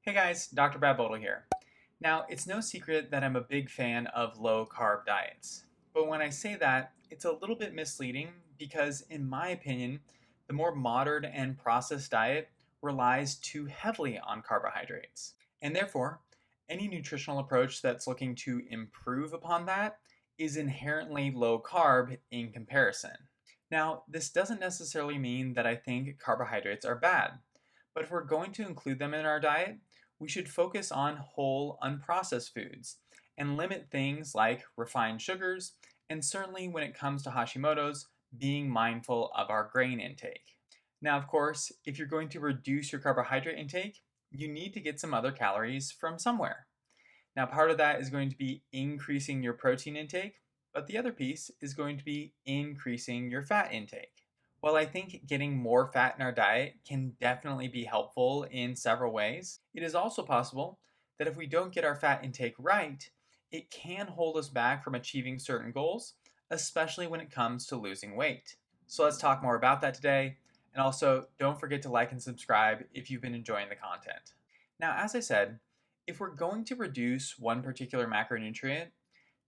Hey guys, Dr. Bodle here. Now, it's no secret that I'm a big fan of low carb diets. But when I say that, it's a little bit misleading because, in my opinion, the more modern and processed diet relies too heavily on carbohydrates. And therefore, any nutritional approach that's looking to improve upon that is inherently low carb in comparison. Now, this doesn't necessarily mean that I think carbohydrates are bad, but if we're going to include them in our diet, we should focus on whole, unprocessed foods and limit things like refined sugars, and certainly when it comes to Hashimoto's, being mindful of our grain intake. Now, of course, if you're going to reduce your carbohydrate intake, you need to get some other calories from somewhere. Now, part of that is going to be increasing your protein intake, but the other piece is going to be increasing your fat intake. While I think getting more fat in our diet can definitely be helpful in several ways, it is also possible that if we don't get our fat intake right, it can hold us back from achieving certain goals, especially when it comes to losing weight. So let's talk more about that today, and also don't forget to like and subscribe if you've been enjoying the content. Now, as I said, if we're going to reduce one particular macronutrient,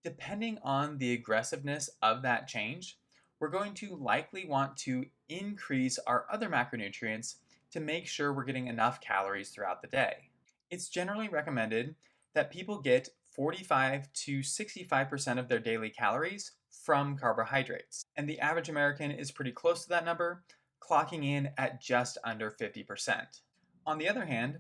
depending on the aggressiveness of that change, we're going to likely want to increase our other macronutrients to make sure we're getting enough calories throughout the day. It's generally recommended that people get 45 to 65% of their daily calories from carbohydrates, and the average American is pretty close to that number, clocking in at just under 50%. On the other hand,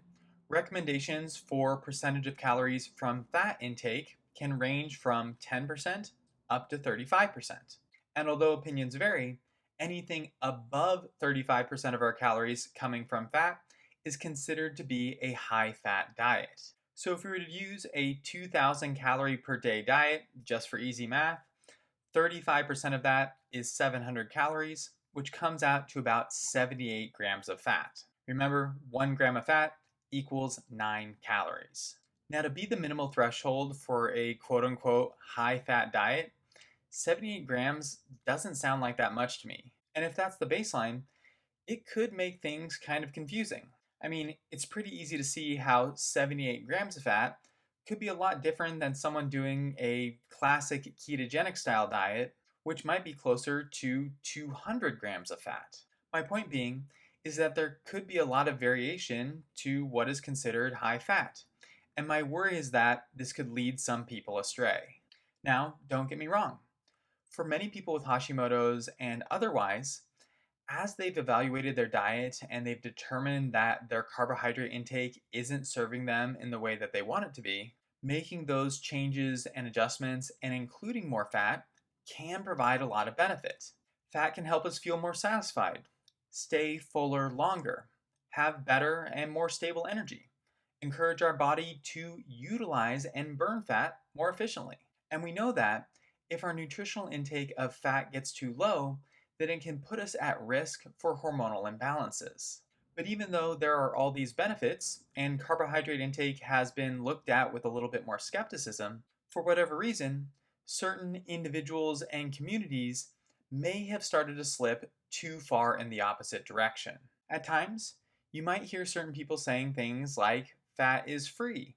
recommendations for percentage of calories from fat intake can range from 10% up to 35%. And although opinions vary, anything above 35% of our calories coming from fat is considered to be a high fat diet. So if we were to use a 2,000 calorie per day diet, just for easy math, 35% of that is 700 calories, which comes out to about 78 grams of fat. Remember, 1 gram of fat equals 9 calories. Now, to be the minimal threshold for a quote unquote high fat diet, 78 grams doesn't sound like that much to me. And if that's the baseline, it could make things kind of confusing. I mean, it's pretty easy to see how 78 grams of fat could be a lot different than someone doing a classic ketogenic style diet, which might be closer to 200 grams of fat. My point being is that there could be a lot of variation to what is considered high fat. And my worry is that this could lead some people astray. Now, don't get me wrong. For many people with Hashimoto's and otherwise, as they've evaluated their diet and they've determined that their carbohydrate intake isn't serving them in the way that they want it to be, making those changes and adjustments and including more fat can provide a lot of benefit. Fat can help us feel more satisfied, stay fuller longer, have better and more stable energy, encourage our body to utilize and burn fat more efficiently. And we know that if our nutritional intake of fat gets too low, then it can put us at risk for hormonal imbalances. But even though there are all these benefits, and carbohydrate intake has been looked at with a little bit more skepticism, for whatever reason, certain individuals and communities may have started to slip too far in the opposite direction. At times, you might hear certain people saying things like fat is free,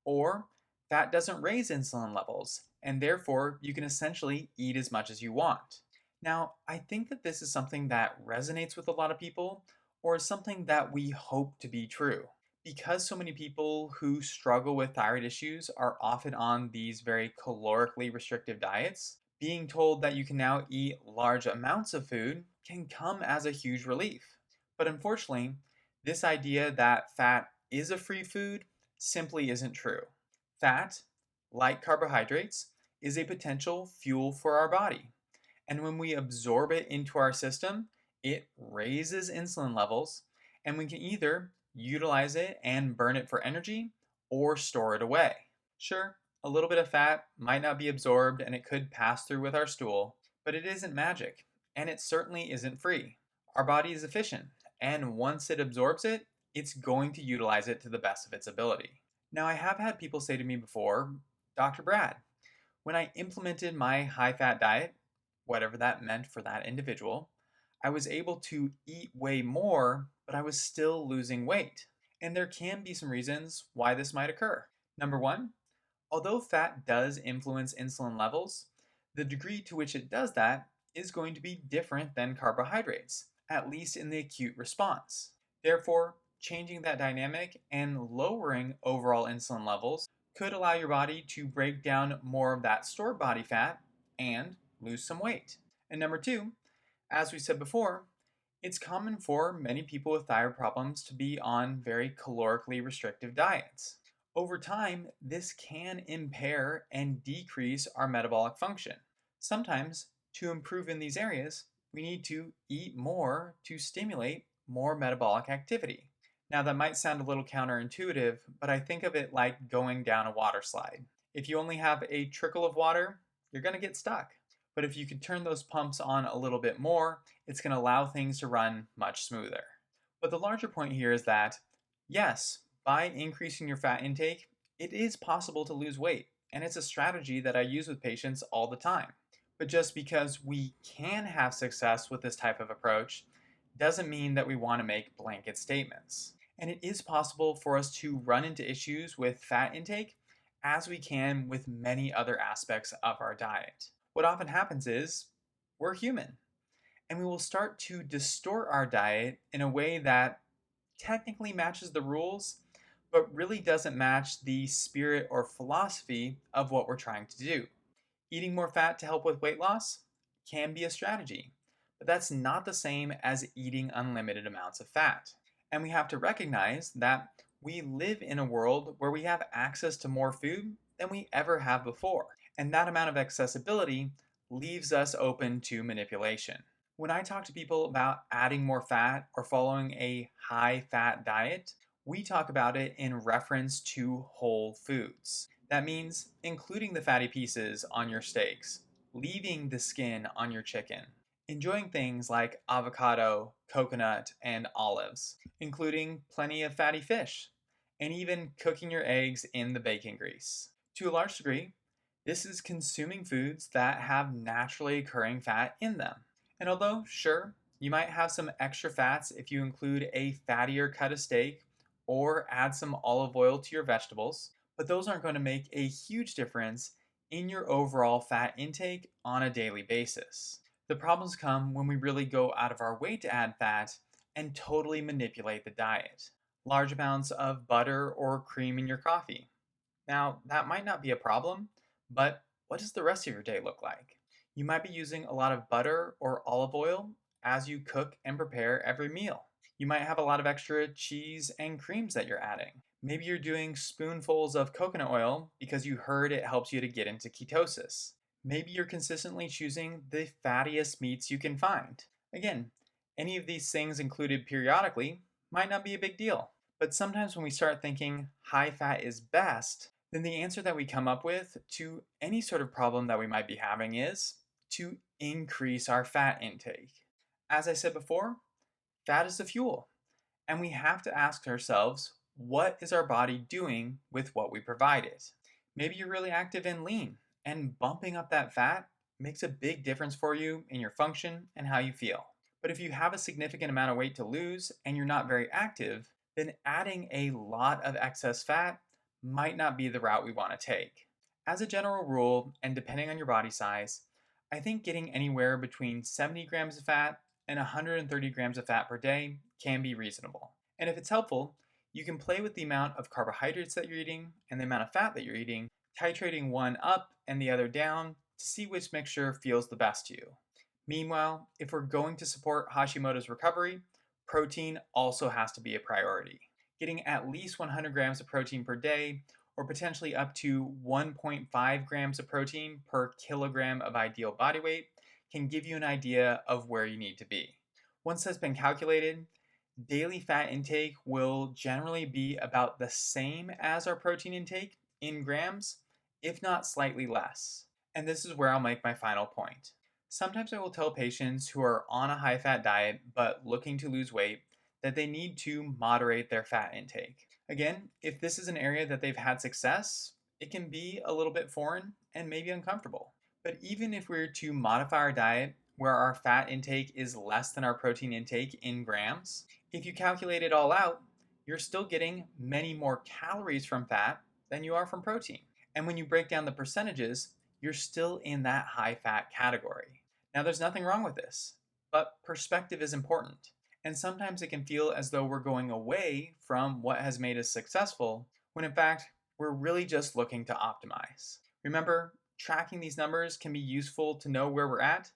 or fat doesn't raise insulin levels, and therefore you can essentially eat as much as you want. Now, I think that this is something that resonates with a lot of people, or is something that we hope to be true. Because so many people who struggle with thyroid issues are often on these very calorically restrictive diets, being told that you can now eat large amounts of food can come as a huge relief. But unfortunately, this idea that fat is a free food simply isn't true. Fat, like carbohydrates, is a potential fuel for our body. And when we absorb it into our system, it raises insulin levels, and we can either utilize it and burn it for energy or store it away. Sure, a little bit of fat might not be absorbed and it could pass through with our stool, but it isn't magic, and it certainly isn't free. Our body is efficient, and once it absorbs it, it's going to utilize it to the best of its ability. Now, I have had people say to me before, Dr. Brad, when I implemented my high fat diet, whatever that meant for that individual, I was able to eat way more, but I was still losing weight. And there can be some reasons why this might occur. Number one, although fat does influence insulin levels, the degree to which it does that is going to be different than carbohydrates, at least in the acute response. Therefore, changing that dynamic and lowering overall insulin levels could allow your body to break down more of that stored body fat and lose some weight. And number two, as we said before, it's common for many people with thyroid problems to be on very calorically restrictive diets. Over time, this can impair and decrease our metabolic function. Sometimes, to improve in these areas, we need to eat more to stimulate more metabolic activity. Now, that might sound a little counterintuitive, but I think of it like going down a water slide. If you only have a trickle of water, you're going to get stuck. But if you can turn those pumps on a little bit more, it's going to allow things to run much smoother. But the larger point here is that, yes, by increasing your fat intake, it is possible to lose weight, and it's a strategy that I use with patients all the time. But just because we can have success with this type of approach doesn't mean that we want to make blanket statements. And it is possible for us to run into issues with fat intake as we can with many other aspects of our diet. What often happens is we're human, and we will start to distort our diet in a way that technically matches the rules, but really doesn't match the spirit or philosophy of what we're trying to do. Eating more fat to help with weight loss can be a strategy, but that's not the same as eating unlimited amounts of fat. And we have to recognize that we live in a world where we have access to more food than we ever have before. And that amount of accessibility leaves us open to manipulation. When I talk to people about adding more fat or following a high fat diet, we talk about it in reference to whole foods. That means including the fatty pieces on your steaks, leaving the skin on your chicken, enjoying things like avocado, coconut, and olives, including plenty of fatty fish, and even cooking your eggs in the bacon grease. To a large degree, this is consuming foods that have naturally occurring fat in them. And although, sure, you might have some extra fats if you include a fattier cut of steak or add some olive oil to your vegetables, but those aren't going to make a huge difference in your overall fat intake on a daily basis. The problems come when we really go out of our way to add fat and totally manipulate the diet. Large amounts of butter or cream in your coffee. Now, that might not be a problem, but what does the rest of your day look like? You might be using a lot of butter or olive oil as you cook and prepare every meal. You might have a lot of extra cheese and creams that you're adding. Maybe you're doing spoonfuls of coconut oil because you heard it helps you to get into ketosis. Maybe you're consistently choosing the fattiest meats you can find. Again, any of these things included periodically might not be a big deal. But sometimes when we start thinking high fat is best, then the answer that we come up with to any sort of problem that we might be having is to increase our fat intake. As I said before, fat is the fuel, and we have to ask ourselves, what is our body doing with what we provide it? Maybe you're really active and lean, and bumping up that fat makes a big difference for you in your function and how you feel. But if you have a significant amount of weight to lose and you're not very active, then adding a lot of excess fat might not be the route we want to take. As a general rule, and depending on your body size, I think getting anywhere between 70 grams of fat and 130 grams of fat per day can be reasonable. And if it's helpful, you can play with the amount of carbohydrates that you're eating and the amount of fat that you're eating, titrating one up and the other down to see which mixture feels the best to you. Meanwhile, if we're going to support Hashimoto's recovery, protein also has to be a priority. Getting at least 100 grams of protein per day, or potentially up to 1.5 grams of protein per kilogram of ideal body weight, can give you an idea of where you need to be. Once that's been calculated, daily fat intake will generally be about the same as our protein intake in grams, if not slightly less. And this is where I'll make my final point. Sometimes I will tell patients who are on a high-fat diet but looking to lose weight that they need to moderate their fat intake. Again, if this is an area that they've had success, it can be a little bit foreign and maybe uncomfortable. But even if we're to modify our diet where our fat intake is less than our protein intake in grams, if you calculate it all out, you're still getting many more calories from fat than you are from protein. And when you break down the percentages, you're still in that high fat category. Now, there's nothing wrong with this, but perspective is important. And sometimes it can feel as though we're going away from what has made us successful, when in fact, we're really just looking to optimize. Remember, tracking these numbers can be useful to know where we're at,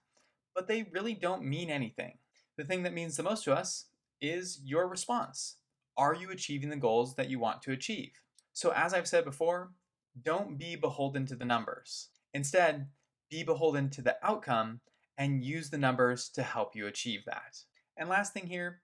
but they really don't mean anything. The thing that means the most to us is your response. Are you achieving the goals that you want to achieve? So, as I've said before, don't be beholden to the numbers. Instead, be beholden to the outcome and use the numbers to help you achieve that. And last thing here,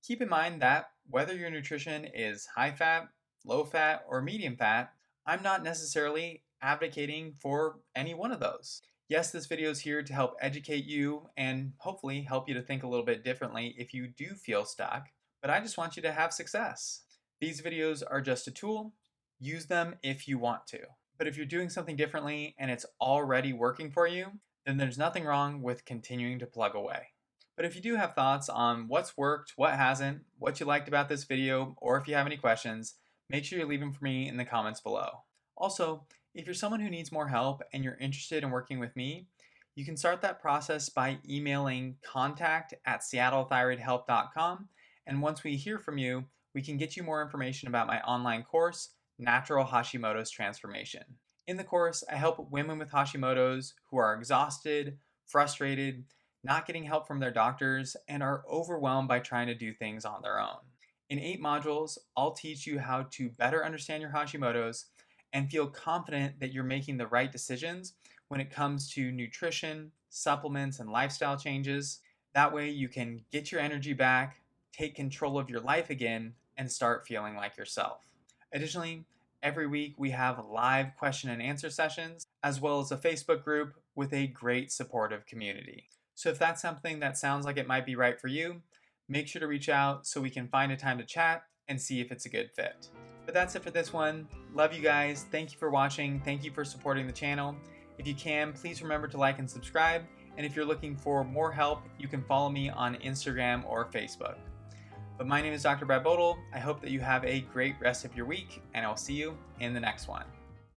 keep in mind that whether your nutrition is high fat, low fat, or medium fat, I'm not necessarily advocating for any one of those. Yes, this video is here to help educate you and hopefully help you to think a little bit differently if you do feel stuck, but I just want you to have success. These videos are just a tool. Use them if you want to. But if you're doing something differently and it's already working for you, then there's nothing wrong with continuing to plug away. But if you do have thoughts on what's worked, what hasn't, what you liked about this video, or if you have any questions, make sure you leave them for me in the comments below. Also, if you're someone who needs more help and you're interested in working with me, you can start that process by emailing contact@seattlethyroidhelp.com, and once we hear from you, we can get you more information about my online course, Natural Hashimoto's Transformation. In the course, I help women with Hashimoto's who are exhausted, frustrated, not getting help from their doctors, and are overwhelmed by trying to do things on their own. In 8 modules, I'll teach you how to better understand your Hashimoto's and feel confident that you're making the right decisions when it comes to nutrition, supplements, and lifestyle changes. That way you can get your energy back, take control of your life again, and start feeling like yourself. Additionally, every week we have live question and answer sessions, as well as a Facebook group with a great supportive community. So if that's something that sounds like it might be right for you, make sure to reach out so we can find a time to chat and see if it's a good fit. But that's it for this one. Love you guys. Thank you for watching. Thank you for supporting the channel. If you can, please remember to like and subscribe. And if you're looking for more help, you can follow me on Instagram or Facebook. But my name is Dr. Bodle. I hope that you have a great rest of your week, and I'll see you in the next one.